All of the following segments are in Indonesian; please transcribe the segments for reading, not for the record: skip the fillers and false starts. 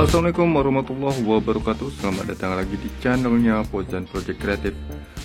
Assalamualaikum warahmatullahi wabarakatuh. Selamat datang lagi di channelnya Fauzan Project Creative.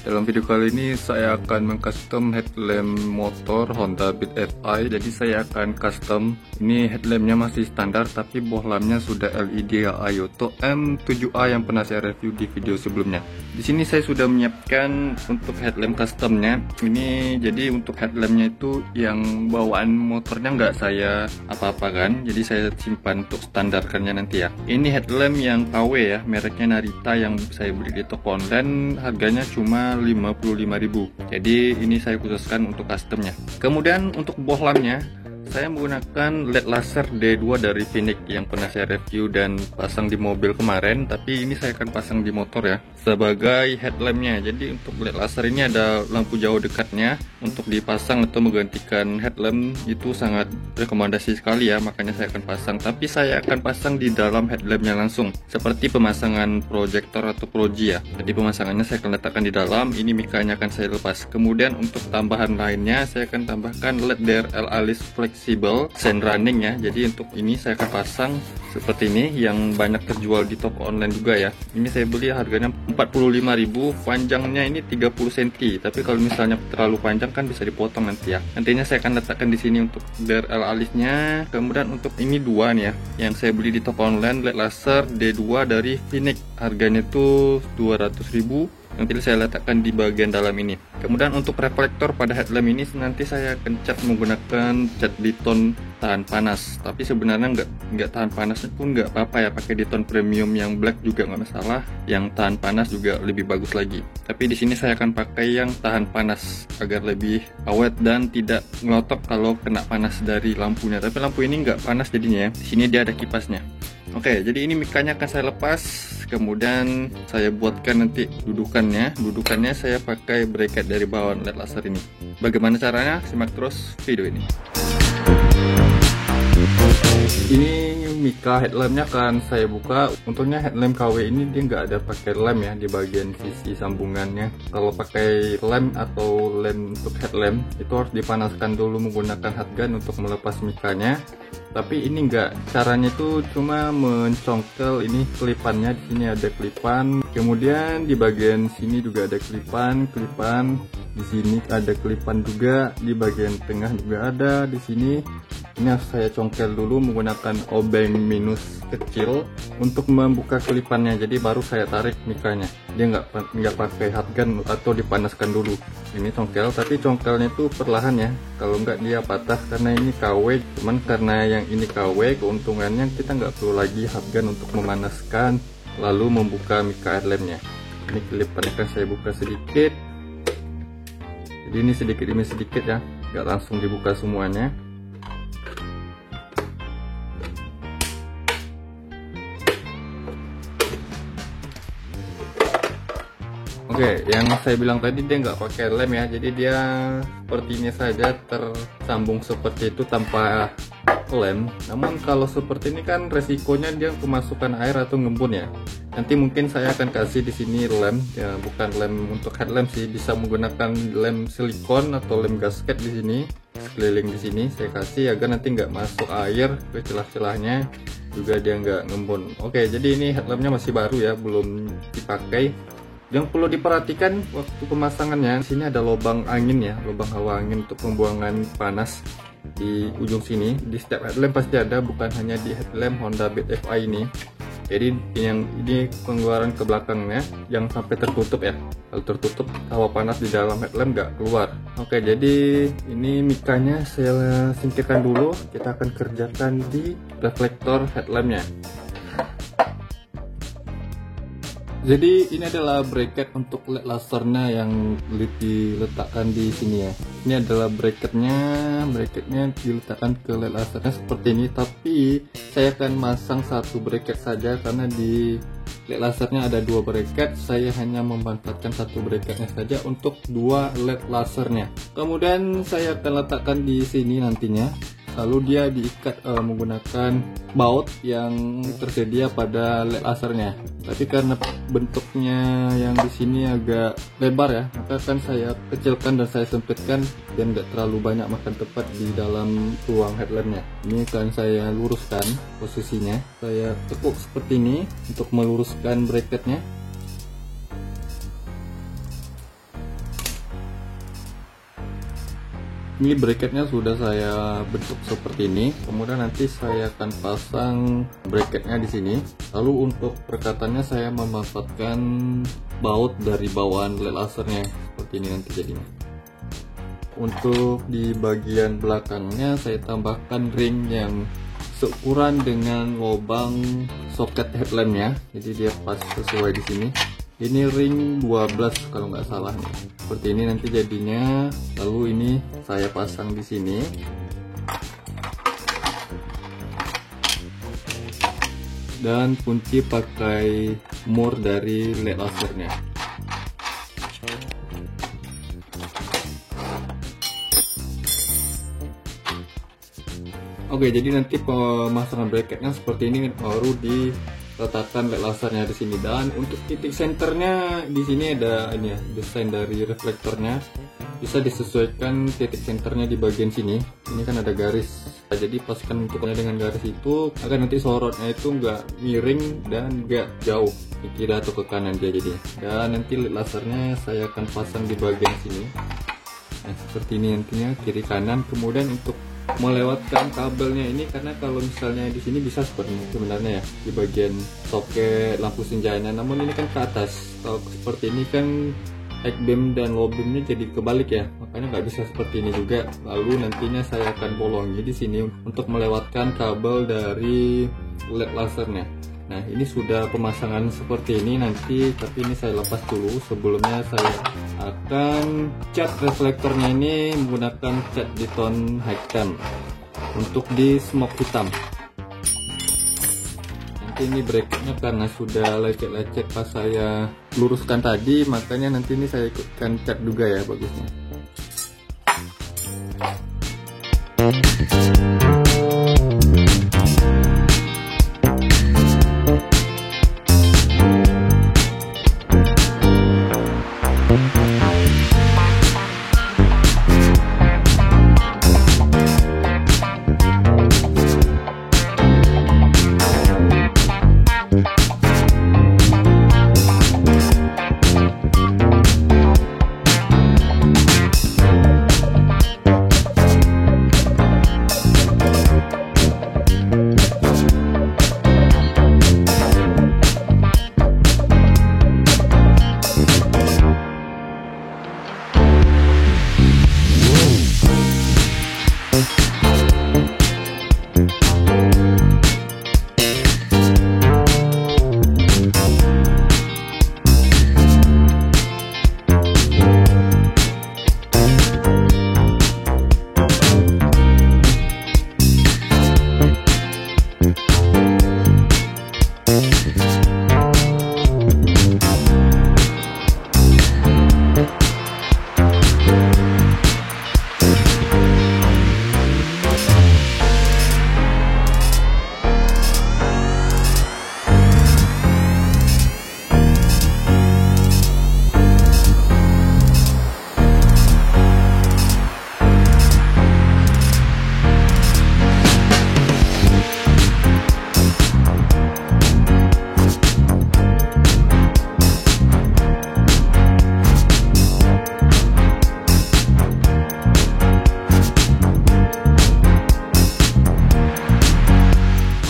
Dalam video kali ini saya akan mengcustom headlamp motor Honda Beat FI. Jadi saya akan custom. Ini headlampnya masih standar tapi bohlamnya sudah LED Ayoto M7A yang pernah saya review di video sebelumnya. Di sini saya sudah menyiapkan untuk headlamp customnya. Ini jadi untuk headlampnya itu yang bawaan motornya nggak saya apa-apakan. Jadi saya simpan untuk standarkannya nanti ya. Ini headlamp yang KW ya, mereknya Narita yang saya beli di toko online, harganya cuma 55.000. Jadi ini saya khususkan untuk customnya. Kemudian untuk bohlamnya saya menggunakan LED laser D2 dari Phoenix yang pernah saya review dan pasang di mobil kemarin, tapi ini saya akan pasang di motor ya sebagai headlampnya. Jadi untuk LED laser ini ada lampu jauh dekatnya, untuk dipasang atau menggantikan headlamp itu sangat rekomendasi sekali ya, makanya saya akan pasang. Tapi saya akan pasang di dalam headlampnya langsung, seperti pemasangan proyektor atau proji ya. Jadi pemasangannya saya akan letakkan di dalam, ini mikanya akan saya lepas. Kemudian untuk tambahan lainnya saya akan tambahkan LED DRL alis fleksibel sand running ya. Jadi untuk ini saya akan pasang seperti ini yang banyak terjual di toko online juga ya. Ini saya beli harganya 45.000, panjangnya ini 30 cm. Tapi kalau misalnya terlalu panjang kan bisa dipotong nanti ya. Nantinya saya akan letakkan di sini untuk DRL alisnya. Kemudian untuk ini dua nih ya, yang saya beli di toko online LED laser D2 dari Phoenix. Harganya itu 200.000. Nanti saya letakkan di bagian dalam ini. Kemudian untuk reflektor pada headlamp ini nanti saya akan cat menggunakan cat Diton tahan panas. Tapi sebenarnya nggak tahan panasnya pun nggak apa-apa ya, pakai Diton premium yang black juga nggak masalah. Yang tahan panas juga lebih bagus lagi. Tapi di sini saya akan pakai yang tahan panas agar lebih awet dan tidak ngelotok kalau kena panas dari lampunya. Tapi lampu ini nggak panas jadinya ya. Di sini dia ada kipasnya. Oke, jadi ini mikanya akan saya lepas, kemudian saya buatkan nanti dudukannya saya pakai bracket dari bawah LED laser ini. Bagaimana caranya? Simak terus video ini. Ini mika headlampnya akan saya buka. Untungnya headlamp KW ini dia nggak ada pakai lem ya di bagian sisi sambungannya. Kalau pakai lem atau lem untuk headlamp itu harus dipanaskan dulu menggunakan hot gun untuk melepas mikanya. Tapi ini enggak, caranya itu cuma mencongkel ini kelipannya. Di sini ada kelipan, kemudian di bagian sini juga ada kelipan, di sini ada kelipan juga, di bagian tengah juga ada, di sini. Ini harus saya congkel dulu menggunakan obeng minus kecil untuk membuka kelipannya. Jadi baru saya tarik mikanya. Dia nggak pakai hot gun atau dipanaskan dulu. Ini congkel, tapi congkelnya itu perlahan ya. Kalau nggak dia patah karena ini KW. Cuman karena yang ini KW, keuntungannya kita nggak perlu lagi hot gun untuk memanaskan lalu membuka mika headlampnya. Ini kelipannya akan saya buka sedikit. Jadi ini sedikit demi sedikit ya, nggak langsung dibuka semuanya. Oke, yang saya bilang tadi dia nggak pakai lem ya, jadi dia seperti ini saja tersambung seperti itu tanpa lem. Namun kalau seperti ini kan resikonya dia kemasukan air atau ngembun ya. Nanti mungkin saya akan kasih di sini lem ya, bukan lem untuk headlamp sih, bisa menggunakan lem silikon atau lem gasket di sini. Sekeliling di sini saya kasih agar nanti nggak masuk air ke celah-celahnya, juga dia nggak ngembun. Oke, jadi ini headlampnya masih baru ya, belum dipakai. Yang perlu diperhatikan waktu pemasangannya, di sini ada lubang angin ya, lubang hawa angin untuk pembuangan panas di ujung sini. Di setiap headlamp pasti ada, bukan hanya di headlamp Honda Beat FI ini. Jadi yang ini pengeluaran ke belakangnya yang sampai tertutup ya. Kalau tertutup, hawa panas di dalam headlamp nggak keluar. Oke, jadi ini mikanya saya singkirkan dulu. Kita akan kerjakan di reflektor headlampnya. Jadi ini adalah bracket untuk LED lasernya yang diletakkan di sini ya. Ini adalah bracketnya diletakkan ke LED lasernya seperti ini. Tapi saya akan masang satu bracket saja karena di LED lasernya ada dua bracket. Saya hanya memanfaatkan satu bracketnya saja untuk dua LED lasernya. Kemudian saya akan letakkan di sini nantinya. lalu dia diikat menggunakan baut yang tersedia pada LED lasernya. Tapi karena bentuknya yang di sini agak lebar ya, maka kan saya kecilkan dan saya sempitkan biar nggak terlalu banyak makan tempat di dalam ruang headlampnya. Ini akan saya luruskan posisinya. Saya tekuk seperti ini untuk meluruskan bracketnya. Ini bracketnya sudah saya bentuk seperti ini. Kemudian nanti saya akan pasang bracketnya di sini. Lalu untuk perekatannya saya memanfaatkan baut dari bawaan LED lasernya seperti ini nanti jadinya. Untuk di bagian belakangnya saya tambahkan ring yang seukuran dengan lubang soket headlampnya. Jadi dia pas sesuai di sini. Ini ring 12 kalau nggak salah nih. Seperti ini nanti jadinya. Lalu ini saya pasang di sini. Dan kunci pakai mur dari LED lasernya. Oke, jadi nanti pemasangan bracketnya seperti ini baru diletakkan LED lasernya di sini. Dan untuk titik senternya di sini ada ini ya, desain dari reflektornya. Bisa disesuaikan titik senternya di bagian sini. Ini kan ada garis. Jadi pastikan untuknya dengan garis itu agar nanti sorotnya itu nggak miring dan nggak jauh ke kiri atau ke kanan dia jadi. Dan nanti LED lasernya saya akan pasang di bagian sini. Nah, seperti ini nantinya kiri kanan. Kemudian untuk melewatkan kabelnya ini, karena kalau misalnya di sini bisa seperti ini sebenarnya ya, di bagian soket lampu senjanya, namun ini kan ke atas. Kalau seperti ini kan high beam dan low beamnya jadi kebalik ya, makanya nggak bisa seperti ini juga. Lalu nantinya saya akan bolongi di sini untuk melewatkan kabel dari LED lasernya. Nah, ini sudah pemasangan seperti ini nanti, tapi ini saya lepas dulu. Sebelumnya saya akan cat reflektornya ini menggunakan cat di tone hitam untuk di smoke hitam. Nanti ini bracketnya karena sudah lecet-lecet pas saya luruskan tadi, makanya nanti ini saya ikutkan cat juga ya bagusnya.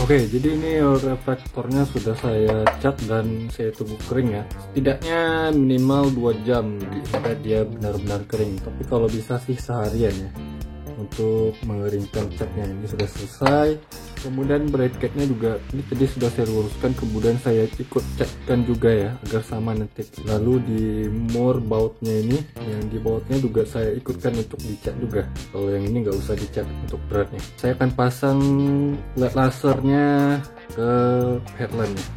Oke, jadi ini reflektornya sudah saya cat dan saya tunggu kering ya. Setidaknya minimal 2 jam agar dia benar-benar kering. Tapi kalau bisa sih seharian ya untuk mengeringkan catnya. Ini sudah selesai. Kemudian bracketnya juga ini tadi sudah saya luruskan, kemudian saya ikut catkan juga ya agar sama nanti. Lalu di mur bautnya ini, yang di bautnya juga saya ikutkan untuk dicat juga. Kalau yang ini nggak usah dicat untuk beratnya. Saya akan pasang LED lasernya ke headlampnya.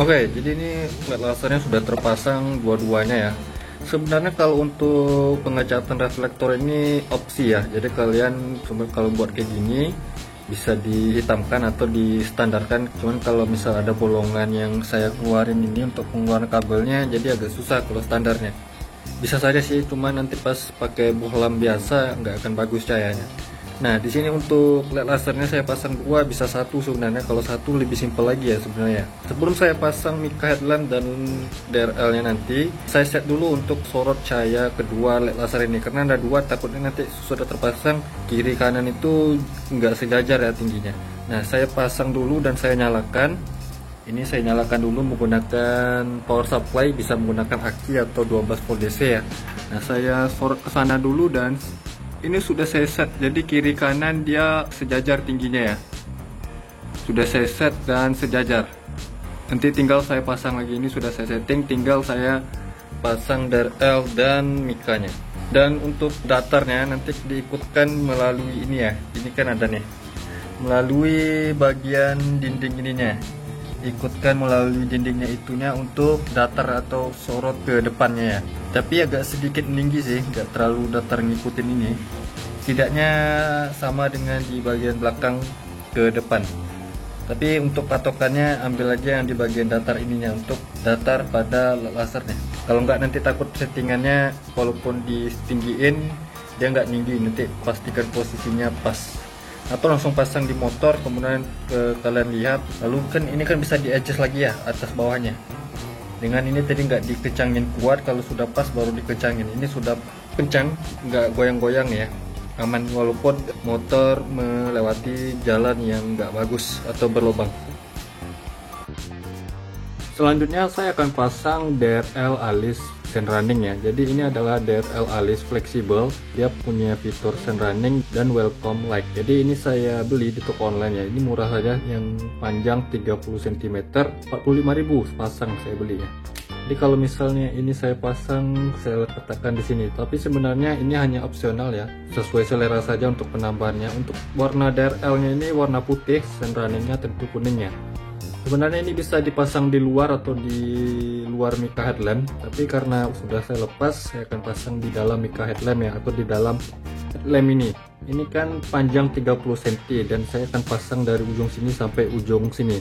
Oke, jadi ini LED lasernya sudah terpasang dua-duanya ya. Sebenarnya kalau untuk pengecatan reflektor ini opsi ya. Jadi kalian kalau buat kayak gini bisa dihitamkan atau distandarkan. Cuman kalau misal ada bolongan yang saya keluarin ini untuk pengeluaran kabelnya, jadi agak susah kalau standarnya. Bisa saja sih, cuman nanti pas pakai bohlam biasa nggak akan bagus cahayanya. Nah, di sini untuk LED lasernya saya pasang dua, bisa satu sebenarnya. Kalau satu lebih simpel lagi ya sebenarnya. Sebelum saya pasang mica headlamp dan DRL-nya nanti, saya set dulu untuk sorot cahaya kedua LED laser ini, karena ada dua, takutnya nanti sudah terpasang kiri kanan itu nggak sejajar ya tingginya. Nah, saya pasang dulu dan saya nyalakan. Ini saya nyalakan dulu menggunakan power supply, bisa menggunakan aki atau 12 volt DC ya. Nah, saya sorot ke sana dulu dan ini sudah saya set, jadi kiri kanan dia sejajar tingginya ya. Sudah saya set dan sejajar. Nanti tinggal saya pasang lagi, ini sudah saya setting, tinggal saya pasang DRL dan micanya. Dan untuk datarnya nanti diikutkan melalui ini ya. Ini kan ada nih. Melalui bagian dinding ininya. Ikutkan melalui dindingnya itunya untuk datar atau sorot ke depannya ya. Tapi agak sedikit meninggi sih, nggak terlalu datar ngikutin ini. Setidaknya sama dengan di bagian belakang ke depan. Tapi untuk patokannya ambil aja yang di bagian datar ininya untuk datar pada lasernya. Kalau nggak nanti takut settingannya walaupun ditinggiin dia nggak tinggi, nanti pastikan posisinya pas. Atau langsung pasang di motor, kemudian kalian lihat, lalu kan ini kan bisa di adjust lagi ya atas bawahnya. Dengan ini tadi nggak dikencangin kuat, kalau sudah pas baru dikencangin. Ini sudah kencang, nggak goyang-goyang ya, aman walaupun motor melewati jalan yang nggak bagus atau berlubang. Selanjutnya saya akan pasang DRL alis sun running ya. Jadi ini adalah DRL alis fleksibel, dia punya fitur sun running dan welcome light. Jadi ini saya beli di toko online ya, ini murah saja, yang panjang 30 cm 45.000 pasang saya beli ya. Jadi kalau misalnya ini saya pasang, saya letakkan di sini, tapi sebenarnya ini hanya opsional ya, sesuai selera saja untuk penambahannya. Untuk warna DRL nya ini warna putih, sun runningnya tentu kuningnya. Sebenarnya ini bisa dipasang di luar atau di luar mica headlamp, tapi karena sudah saya lepas, saya akan pasang di dalam mica headlamp ya, atau di dalam headlamp ini. Ini kan panjang 30 cm dan saya akan pasang dari ujung sini sampai ujung sini.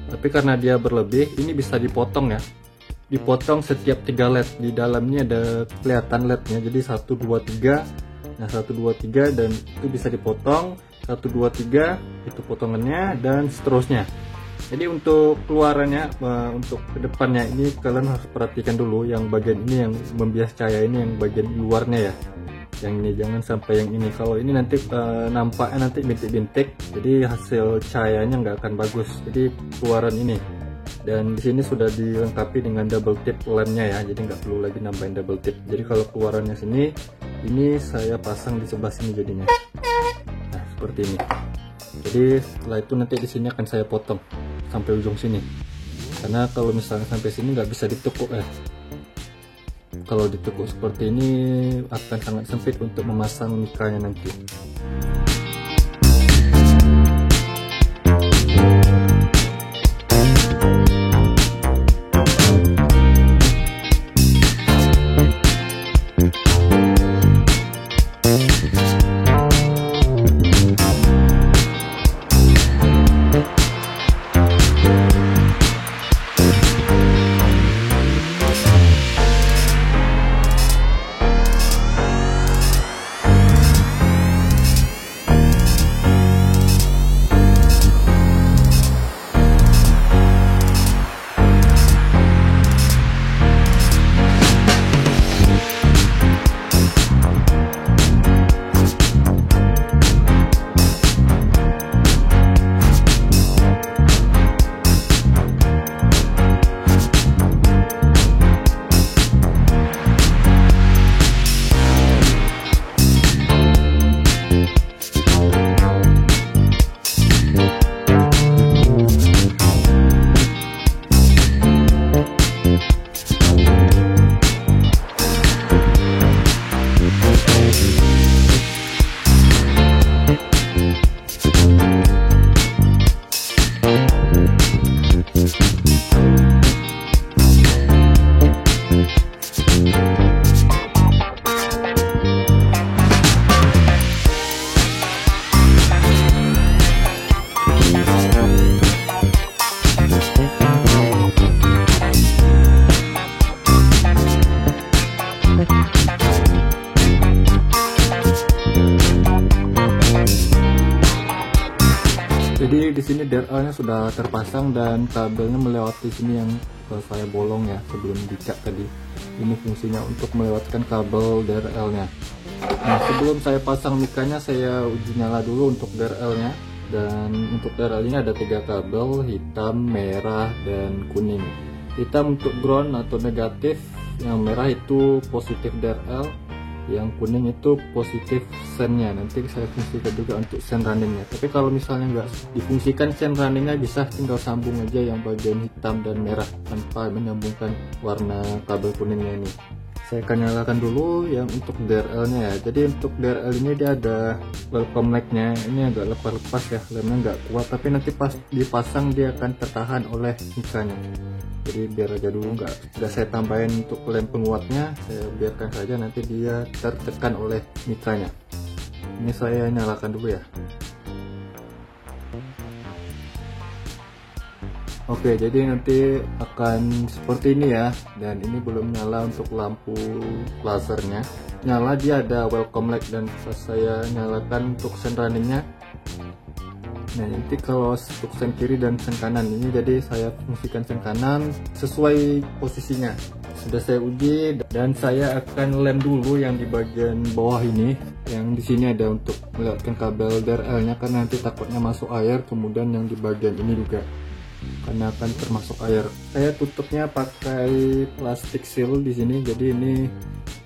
Tapi karena dia berlebih, ini bisa dipotong ya. Dipotong setiap 3 LED. Di dalamnya ada kelihatan LED-nya. Jadi 1 2 3. Nah, 1 2 3 dan itu bisa dipotong 1 2 3 itu potongannya dan seterusnya. Jadi untuk keluarannya, untuk kedepannya ini kalian harus perhatikan dulu yang bagian ini yang membias cahaya ini, yang bagian luarnya ya. Yang ini jangan sampai yang ini. Kalau ini nanti nampaknya nanti bintik-bintik, jadi hasil cahayanya nggak akan bagus. Jadi keluaran ini. Dan di sini sudah dilengkapi dengan double tip lemnya ya, jadi nggak perlu lagi nambahin double tip. Jadi kalau keluarannya sini, ini saya pasang di sebelah sini jadinya. Nah seperti ini. Jadi setelah itu nanti di sini akan saya potong sampai ujung sini, karena kalau misalnya sampai sini nggak bisa ditekuk ya. Kalau ditekuk seperti ini akan sangat sempit untuk memasang micanya nanti. Jadi di sini DRL-nya sudah terpasang dan kabelnya melewati sini yang saya bolong ya sebelum dicat tadi. Ini fungsinya untuk melewatkan kabel DRL-nya. Nah, sebelum saya pasang mikanya, saya uji nyala dulu untuk DRL-nya. Dan untuk DRL ini ada 3 kabel, hitam, merah, dan kuning. Hitam untuk ground atau negatif, yang merah itu positif DRL, yang kuning itu positif sennya. Nanti saya fungsikan juga untuk sen runningnya. Tapi kalau misalnya nggak difungsikan sen runningnya, bisa tinggal sambung aja yang bagian hitam dan merah tanpa menyambungkan warna kabel kuningnya ini. Saya akan nyalakan dulu yang untuk DRL-nya ya. Jadi untuk DRL ini dia ada welcome light-nya. Ini agak lepas-lepas ya, lemnya nggak kuat, tapi nanti pas dipasang dia akan tertahan oleh mikanya. Jadi biar aja dulu, nggak saya tambahin untuk lem penguatnya, saya biarkan saja nanti dia tertekan oleh mikanya. Ini saya nyalakan dulu ya. Oke, jadi nanti akan seperti ini ya. Dan ini belum nyala untuk lampu lasernya. Nyala, dia ada welcome light, dan saya nyalakan untuk sen runningnya. Nah, nanti kalau untuk sen kiri dan sen kanan ini, jadi saya fungsikan sen kanan sesuai posisinya. Sudah saya uji, dan saya akan lem dulu yang di bagian bawah ini. Yang di sini ada untuk melewatkan kabel DRL-nya, karena nanti takutnya masuk air. Kemudian yang di bagian ini juga, karena akan termasuk air. Saya tutupnya pakai plastik seal di sini. Jadi ini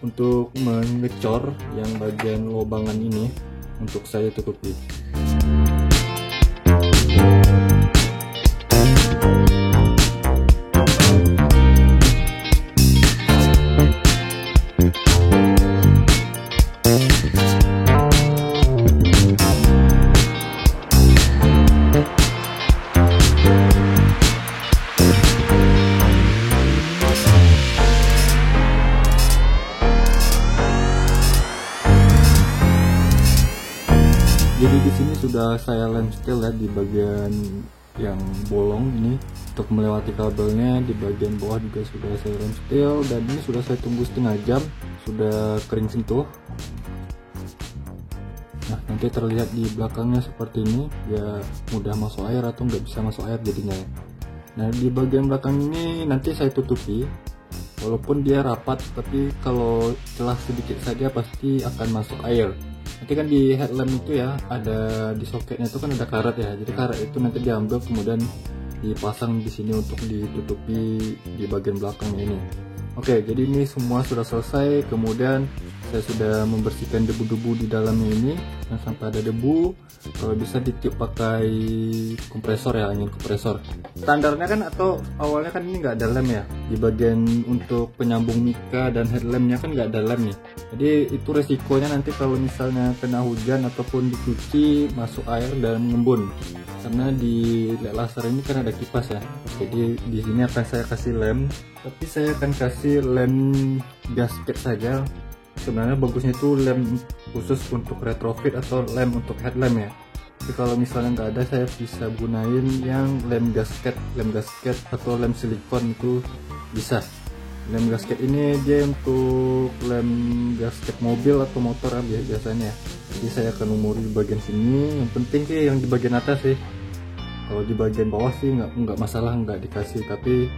untuk mengecor yang bagian lobangan ini untuk saya tutupi. Jadi di sini sudah saya lem steel ya di bagian yang bolong ini untuk melewati kabelnya. Di bagian bawah juga sudah saya lem steel, dan ini sudah saya tunggu setengah jam, sudah kering sentuh. Nah, nanti terlihat di belakangnya seperti ini, ya mudah masuk air atau nggak bisa masuk air jadinya. Nah, di bagian belakang ini nanti saya tutupi, walaupun dia rapat, tapi kalau celah sedikit saja pasti akan masuk air. Nanti kan di headlamp itu ya, ada di soketnya itu kan ada karet ya. Jadi karet itu nanti diambil kemudian dipasang di sini untuk ditutupi di bagian belakangnya ini. Oke, jadi ini semua sudah selesai. Kemudian saya sudah membersihkan debu-debu di dalamnya ini, dan sampai ada debu, kalau bisa ditiup pakai kompresor ya, angin kompresor. Standarnya kan, atau awalnya kan ini nggak ada lem ya, di bagian untuk penyambung mika dan headlampnya kan nggak ada lem nih. Jadi itu resikonya nanti kalau misalnya kena hujan ataupun dicuci masuk air dan mengembun, karena di LED laser ini kan ada kipas ya. Jadi di sini akan saya kasih lem, tapi saya akan kasih lem gasket saja. Sebenarnya bagusnya itu lem khusus untuk retrofit atau lem untuk headlamp ya. Tapi kalau misalnya nggak ada, saya bisa gunain yang lem gasket atau lem silikon, itu bisa. Lem gasket ini dia untuk lem gasket mobil atau motor ya biasanya. Jadi saya akan umuri bagian sini. Yang penting sih yang di bagian atas sih. Kalau di bagian bawah sih nggak masalah, nggak dikasih. Tapi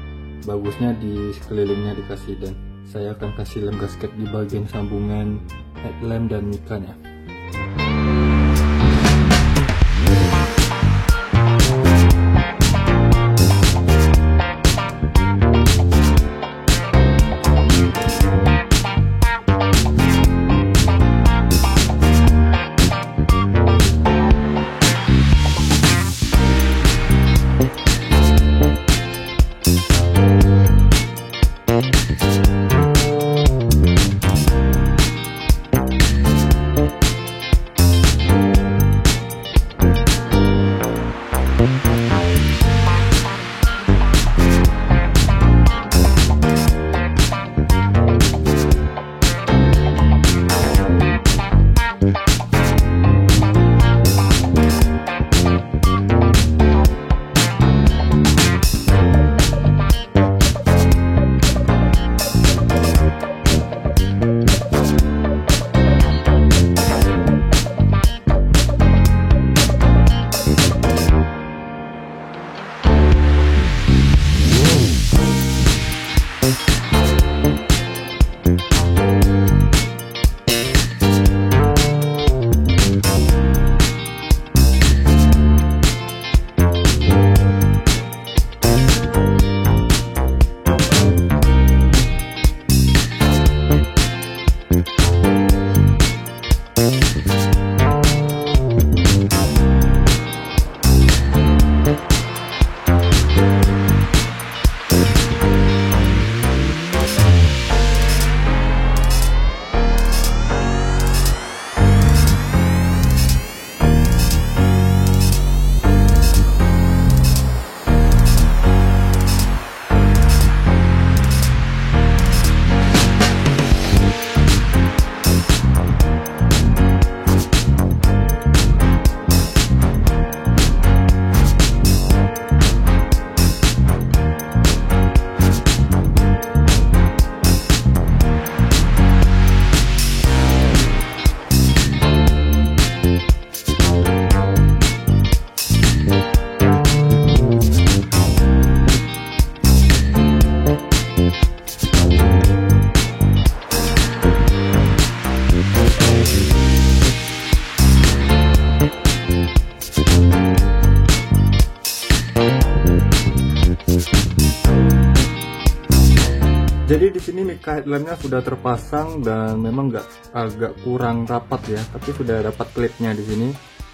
bagusnya di sekelilingnya dikasih, dan saya akan kasih lem gasket di bagian sambungan headlamp dan mikanya. Jadi di sini mica headlampnya sudah terpasang dan memang agak kurang rapat ya, tapi sudah dapat klipnya di sini.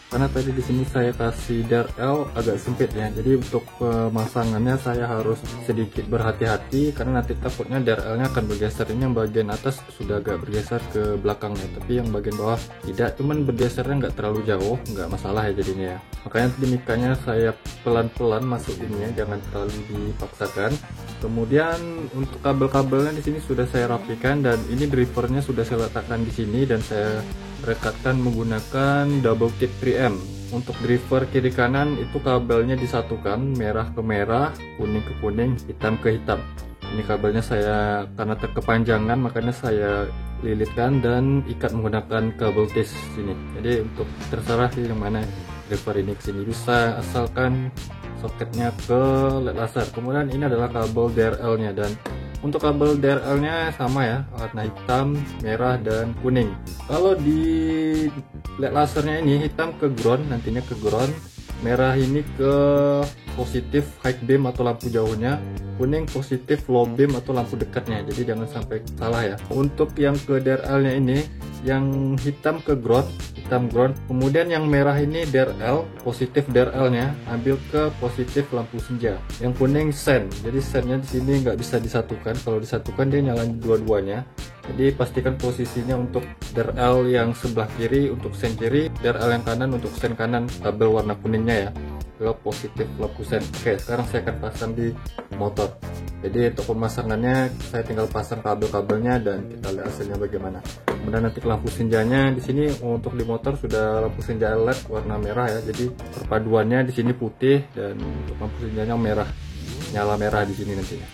Karena tadi di sini saya kasih DRL agak sempit ya, jadi untuk pemasangannya saya harus sedikit berhati-hati karena nanti takutnya DRL-nya akan bergeser. Ini yang bagian atas sudah agak bergeser ke belakangnya, tapi yang bagian bawah tidak, cuman bergesernya nggak terlalu jauh, nggak masalah ya jadinya ya. Makanya tadi micanya saya pelan-pelan masukinnya, jangan terlalu dipaksakan. Kemudian untuk kabel-kabelnya di sini sudah saya rapikan dan ini drivernya sudah saya letakkan di sini dan saya rekatkan menggunakan double tip 3M. Untuk driver kiri kanan itu kabelnya disatukan, merah ke merah, kuning ke kuning, hitam ke hitam. Ini kabelnya saya karena terkepanjangan makanya saya lilitkan dan ikat menggunakan kabel tis sini. Jadi untuk terserah yang mana driver ini ke sini, bisa asalkan soketnya ke LED laser. Kemudian ini adalah kabel DRL-nya dan untuk kabel DRL-nya sama ya, warna hitam, merah, dan kuning. Kalau di LED lasernya ini hitam ke ground, nantinya ke ground, merah ini ke positif high beam atau lampu jauhnya, kuning positif low beam atau lampu dekatnya. Jadi jangan sampai salah ya. Untuk yang ke DRL-nya ini, yang hitam ke ground, hitam ground, kemudian yang merah ini DRL, positif DRL-nya ambil ke positif lampu senja. Yang kuning sen, jadi sennya di sini nggak bisa disatukan. Kalau disatukan dia nyala dua-duanya. Jadi pastikan posisinya untuk DRL yang sebelah kiri untuk sen kiri, DRL yang kanan untuk sen kanan, kabel warna kuningnya ya, ke positif lampu sen. Oke, sekarang saya akan pasang di motor. Jadi untuk pemasangannya saya tinggal pasang kabel-kabelnya dan kita lihat hasilnya bagaimana. Kemudian nanti lampu senjanya di sini untuk di motor sudah lampu senja LED warna merah ya. Jadi perpaduannya di sini putih dan untuk lampu senjanya merah, nyala merah di sini nantinya.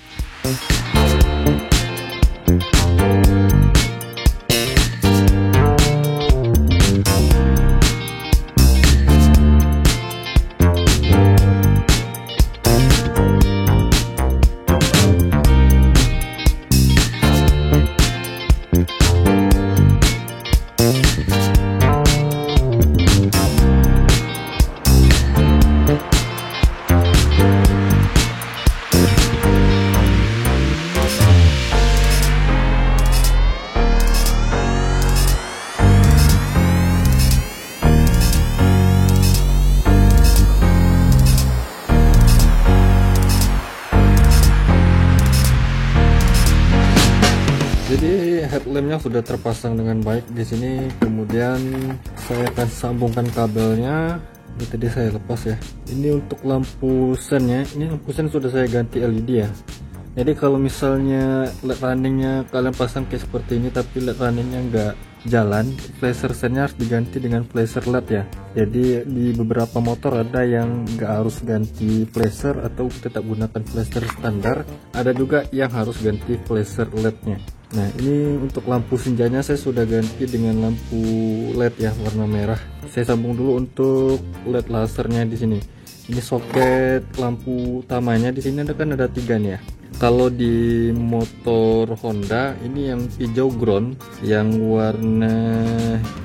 Jadi headlampnya sudah terpasang dengan baik di sini. Kemudian saya akan sambungkan kabelnya. Ini tadi saya lepas ya. Ini untuk lampu sennya. Ini lampu sen sudah saya ganti LED ya. Jadi kalau misalnya LED runningnya kalian pasang kayak seperti ini tapi LED runningnya nggak jalan, flasher sennya harus diganti dengan flasher LED ya. Jadi di beberapa motor ada yang nggak harus ganti flasher atau tetap gunakan flasher standar. Ada juga yang harus ganti flasher LED-nya. Nah ini untuk lampu senjanya saya sudah ganti dengan lampu LED ya warna merah. Saya sambung dulu untuk LED lasernya di sini. Ini soket lampu utamanya di sini ada 3 nih ya. Kalau di motor Honda ini yang hijau ground, yang warna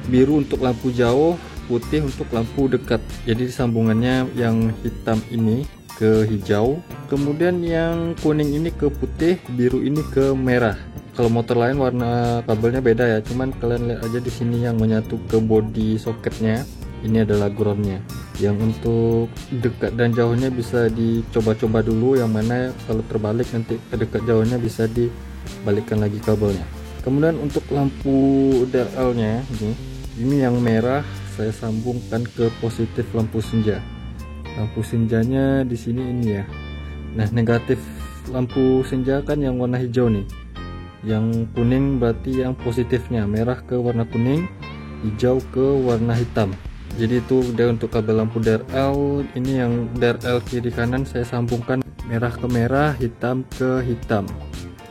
biru untuk lampu jauh, putih untuk lampu dekat. Jadi sambungannya yang hitam ini ke hijau, kemudian yang kuning ini ke putih, biru ini ke merah. Kalau motor lain warna kabelnya beda ya, cuman kalian lihat aja di sini yang menyatu ke body soketnya. Ini adalah groundnya. Yang untuk dekat dan jauhnya bisa dicoba-coba dulu, yang mana kalau terbalik nanti ke dekat jauhnya bisa dibalikkan lagi kabelnya. Kemudian untuk lampu DRL-nya ini yang merah saya sambungkan ke positif lampu senja. Lampu senjanya di sini ini ya. Nah negatif lampu senja kan yang warna hijau nih. Yang kuning berarti yang positifnya, merah ke warna kuning, hijau ke warna hitam. Jadi itu udah untuk kabel lampu DRL. Ini yang DRL kiri kanan saya sambungkan merah ke merah, hitam ke hitam.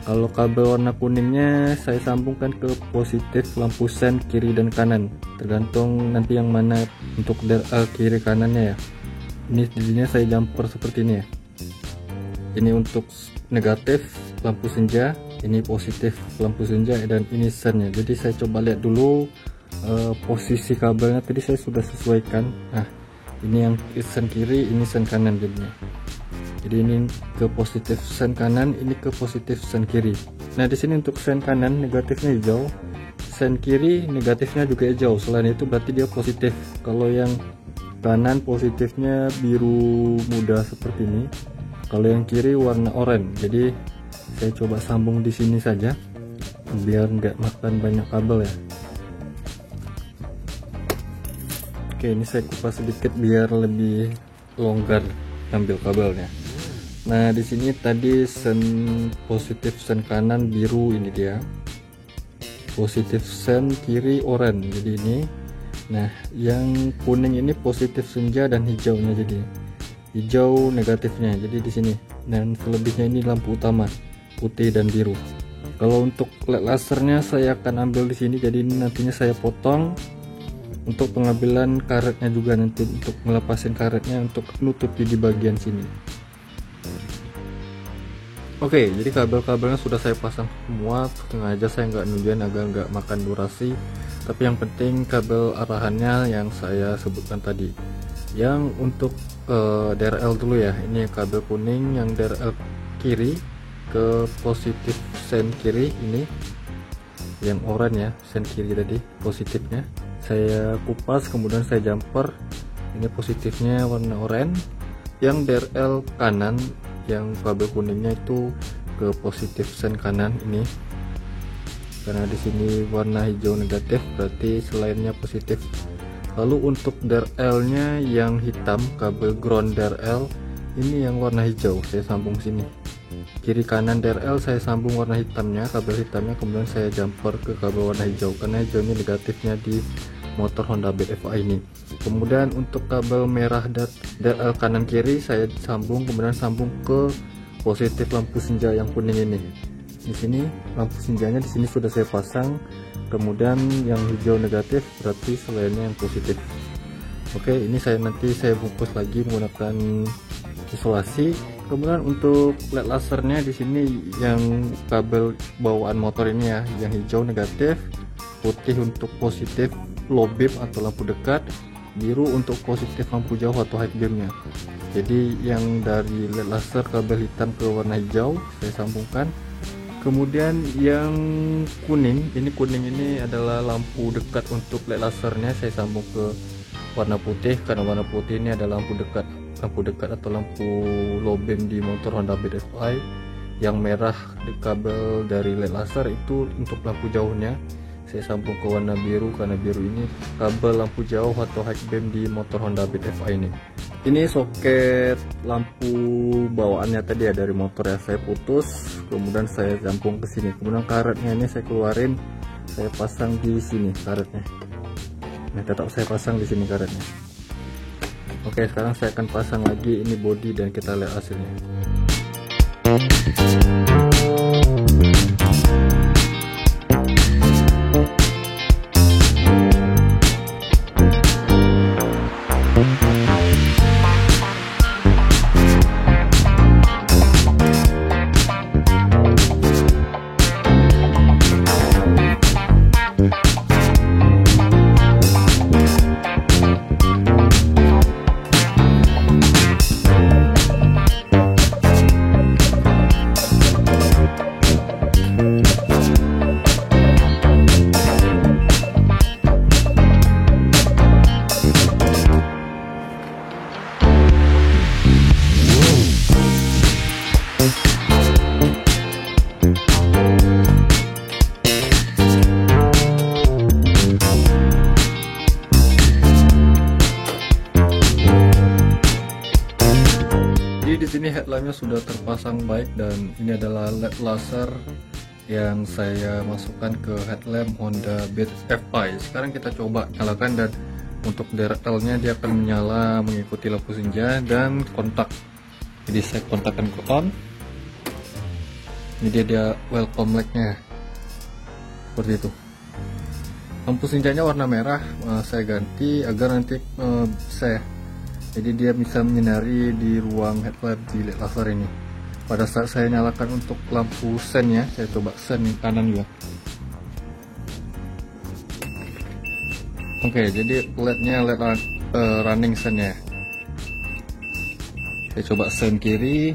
Kalau kabel warna kuningnya saya sambungkan ke positif lampu sen kiri dan kanan, tergantung nanti yang mana untuk DRL kiri kanannya ya. Ini jadinya saya jumper seperti ini ya. Ini untuk negatif lampu senja, ini positif lampu senja, dan ini sennya. Jadi saya coba lihat dulu posisi kabelnya tadi saya sudah sesuaikan. Nah ini yang sen kiri, ini sen kanan jadinya. Jadi ini ke positif sen kanan, ini ke positif sen kiri. Nah di sini untuk sen kanan negatifnya hijau, sen kiri negatifnya juga hijau. Selain itu berarti dia positif. Kalau yang kanan positifnya biru muda seperti ini, kalau yang kiri warna oranye. Jadi saya coba sambung di sini saja biar nggak makan banyak kabel ya. Oke, ini saya kupas sedikit biar lebih longgar ambil kabelnya. Nah di sini tadi sen positif sen kanan biru, ini dia positif sen kiri oranye, jadi ini. Nah yang kuning ini positif senja dan hijaunya, jadi hijau negatifnya, jadi di sini. Dan selebihnya ini lampu utama putih dan biru. Kalau untuk LED lasernya saya akan ambil di sini, jadi ini nantinya saya potong untuk pengambilan karetnya juga, nanti untuk melepasin karetnya untuk nutupi di bagian sini. Oke, jadi kabel-kabelnya sudah saya pasang semua, sengaja saya nggak nunjukin agar nggak makan durasi. Tapi yang penting kabel arahannya yang saya sebutkan tadi. Yang untuk DRL dulu ya, ini kabel kuning yang DRL kiri ke positif sen kiri, ini yang oranye ya, sen kiri tadi positifnya saya kupas, kemudian saya jumper. Ini positifnya warna oranye, yang DRL kanan yang kabel kuningnya itu ke positif sen kanan ini, karena di sini warna hijau negatif berarti selainnya positif. Lalu untuk DRL nya yang hitam, kabel ground DRL ini yang warna hijau saya sambung sini. Kiri kanan DRL saya sambung warna hitamnya, kabel hitamnya, kemudian saya jumper ke kabel warna hijau karena hijau ini negatifnya di motor Honda Beat FI ini. Kemudian untuk kabel merah DRL kanan kiri saya sambung, kemudian sambung ke positif lampu senja yang kuning ini. Di sini lampu senjanya di sini sudah saya pasang, kemudian yang hijau negatif berarti selainnya yang positif. Oke, ini nanti saya bungkus lagi menggunakan isolasi. Kemudian untuk LED lasernya di sini yang kabel bawaan motor ini ya, yang hijau negatif, putih untuk positif low beam atau lampu dekat, biru untuk positif lampu jauh atau high beamnya. Jadi yang dari LED laser kabel hitam ke warna hijau saya sambungkan. Kemudian yang kuning ini adalah lampu dekat untuk LED lasernya, saya sambung ke warna putih karena warna putih ini adalah lampu dekat atau lampu low beam di motor Honda Beat FI. Yang merah di kabel dari LED laser itu untuk lampu jauhnya, saya sambung ke warna biru karena biru ini kabel lampu jauh atau high beam di motor Honda Beat FI ini. Ini soket lampu bawaannya tadi ya dari motor ya, saya putus, kemudian saya sambung ke sini. Kemudian karetnya ini saya keluarin, saya pasang di sini karetnya. Nah, tetap saya pasang di sini karetnya. Oke, sekarang saya akan pasang lagi ini bodi dan kita lihat hasilnya. Jadi di sini headlampnya sudah terpasang baik dan ini adalah LED laser yang saya masukkan ke headlamp Honda Beat FI. Sekarang kita coba nyalakan dan untuk DRL-nya dia akan menyala mengikuti lampu senja dan kontak. Jadi saya kontakkan ke on. Ini dia welcome light-nya seperti itu. Lampu senjanya warna merah, saya ganti agar nanti jadi dia bisa menyinari di ruang headlamp di LED laser ini. Pada saat saya nyalakan untuk lampu sennya, saya coba sen yang kanan juga. Oke, jadi LED-nya LED running sennya. Saya coba sen kiri.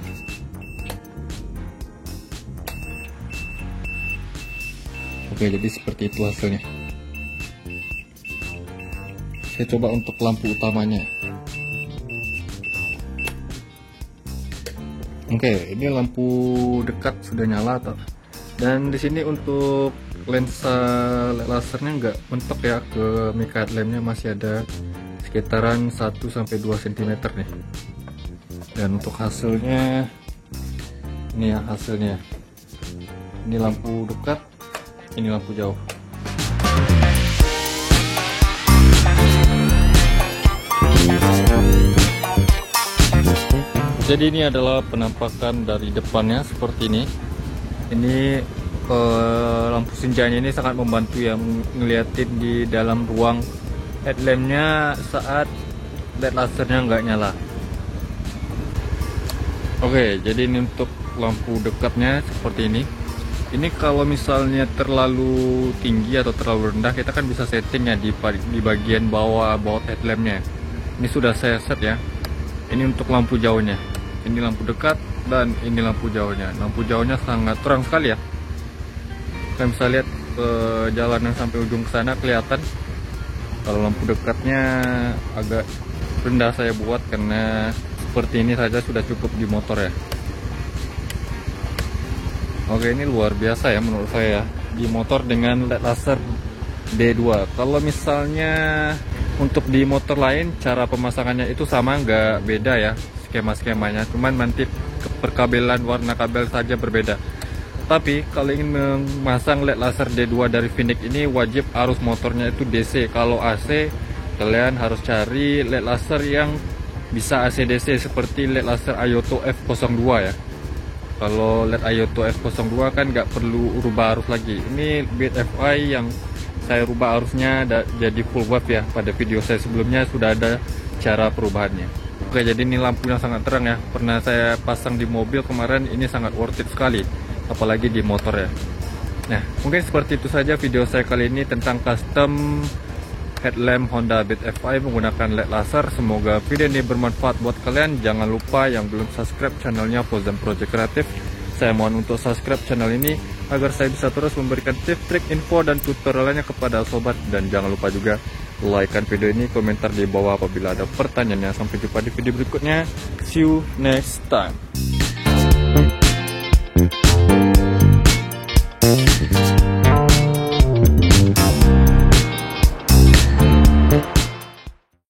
Oke, jadi seperti itu hasilnya. Saya coba untuk lampu utamanya. Oke, ini lampu dekat sudah nyala tuh. Dan di sini untuk lensa lasernya nggak mentok ya, ke mica headlampnya masih ada sekitaran 1-2 cm nih. Dan untuk hasilnya ini ya hasilnya. Ini lampu dekat, ini lampu jauh. Jadi ini adalah penampakan dari depannya seperti ini. Ini lampu senjanya ini sangat membantu ya, ngeliatin di dalam ruang headlampnya saat LED lasernya nggak nyala. Oke, jadi ini untuk lampu dekatnya seperti ini. Ini kalau misalnya terlalu tinggi atau terlalu rendah, kita kan bisa setting ya di bagian bawah headlampnya. Ini sudah saya set ya. Ini untuk lampu jauhnya. Ini lampu dekat dan ini lampu jauhnya. Lampu jauhnya sangat terang sekali ya. Kalian bisa lihat jalan yang sampai ujung ke sana kelihatan. Kalau lampu dekatnya agak rendah saya buat karena seperti ini saja sudah cukup di motor ya. Oke, ini luar biasa ya menurut saya di motor dengan LED laser D2. Kalau misalnya untuk di motor lain cara pemasangannya itu sama, nggak beda ya skema-skemanya, cuman nanti perkabelan warna kabel saja berbeda. Tapi kalau ingin memasang LED laser D2 dari Viniq ini wajib arus motornya itu DC. Kalau AC kalian harus cari LED laser yang bisa AC DC seperti LED laser Ayoto F02 ya. Kalau LED Ayoto F02 kan nggak perlu rubah arus lagi. Ini BFI yang saya rubah arusnya jadi full wave ya. Pada video saya sebelumnya sudah ada cara perubahannya. Oke, jadi ini lampunya sangat terang ya. Pernah saya pasang di mobil kemarin, ini sangat worth it sekali. Apalagi di motor ya. Nah, mungkin seperti itu saja video saya kali ini tentang custom headlamp Honda Beat FI menggunakan LED laser. Semoga video ini bermanfaat buat kalian. Jangan lupa yang belum subscribe channelnya Pozan Project Kreatif, saya mohon untuk subscribe channel ini agar saya bisa terus memberikan tips, trik, info, dan tutorial lainnya kepada sobat. Dan jangan lupa juga like video ini, komentar di bawah apabila ada pertanyaannya. Sampai jumpa di video berikutnya. See you next time.